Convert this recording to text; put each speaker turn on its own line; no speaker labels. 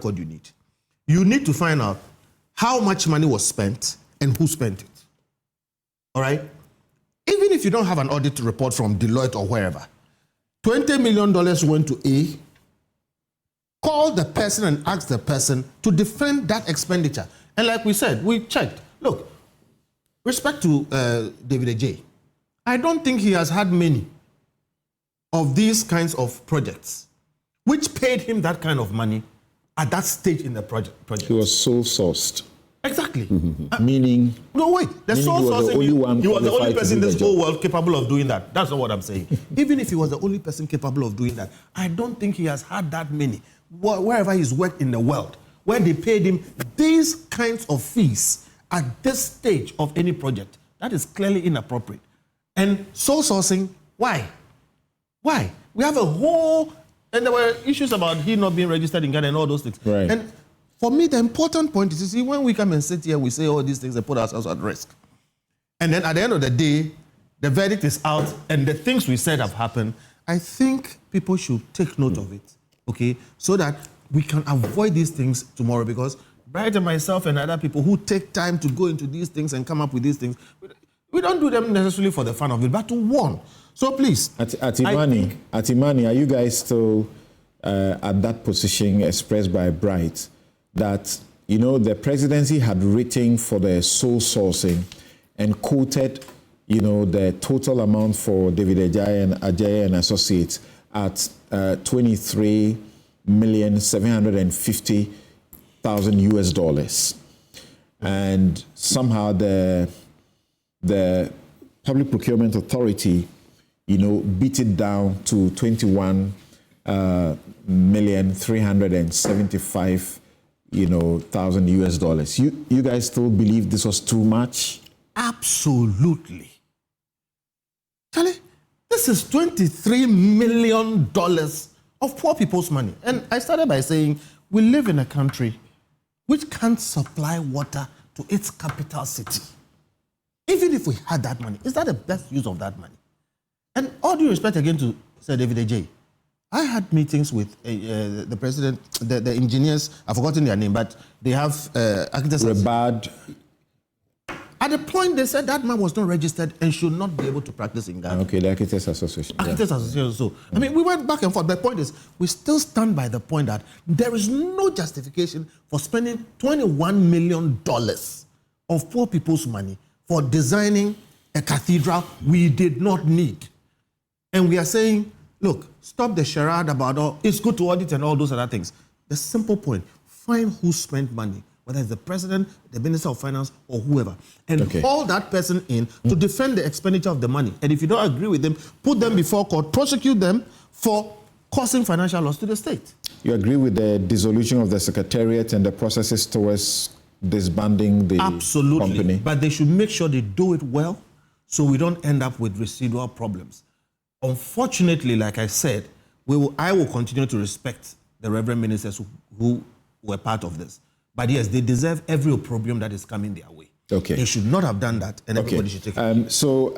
record you need. You need to find out how much money was spent and who spent it. All right? Even if you don't have an audit report from Deloitte or wherever, $20 million went to A, call the person and ask the person to defend that expenditure. And like we said, we checked. Look, respect to David Adjaye, I don't think he has had many of these kinds of projects which paid him that kind of money at that stage in the project.
He was sole sourced.
Exactly.
Meaning...
No, wait. The sole sourcing, he was the only person in this whole world capable of doing that. That's not what I'm saying. Even if he was the only person capable of doing that, I don't think he has had that many. Wherever he's worked in the world, where they paid him these kinds of fees at this stage of any project, that is clearly inappropriate. And sole sourcing, why? Why? We have a whole... And there were issues about he not being registered in Ghana and all those things.
Right.
And for me, the important point is, you see, when we come and sit here, we say all these things and put ourselves at risk. And then at the end of the day, the verdict is out and the things we said have happened. I think people should take note of it, okay? So that we can avoid these things tomorrow, because Bright and myself and other people who take time to go into these things and come up with these things, we don't do them necessarily for the fun of it, but to warn. So please.
Atimani, are you guys still at that position expressed by Bright that, you know, the presidency had written for the sole sourcing and quoted, you know, the total amount for David Adjaye and Associates at $23,750,000 US, and somehow the Public Procurement Authority, you know, beat it down to $21,375,000 US. You guys still believe this was too much?
Absolutely. Charlie, this is $23 million of poor people's money. And I started by saying we live in a country which can't supply water to its capital city. Even if we had that money, is that the best use of that money? And all due respect again to Sir David Adjaye, I had meetings with the president, the engineers, I've forgotten their name, but they have architects.
Rebad.
At the point they said that man was not registered and should not be able to practice in Ghana.
Okay, the Architects Association.
Architects Association. So, I mean, we went back and forth. The point is, we still stand by the point that there is no justification for spending $21 million of poor people's money for designing a cathedral we did not need. And we are saying, look, stop the charade about all, it's good to audit and all those other things. The simple point, find who spent money, whether it's the president, the Minister of Finance, or whoever, and haul that person in to defend the expenditure of the money. And if you don't agree with them, put them before court, prosecute them for causing financial loss to the state.
You agree with the dissolution of the Secretariat and the processes towards disbanding the company?
But they should make sure they do it well so we don't end up with residual problems. Unfortunately, like I said, I will continue to respect the Reverend Ministers who were part of this. But yes, they deserve every opprobrium that is coming their way.
Okay.
They should not have done that, and everybody should take it.
So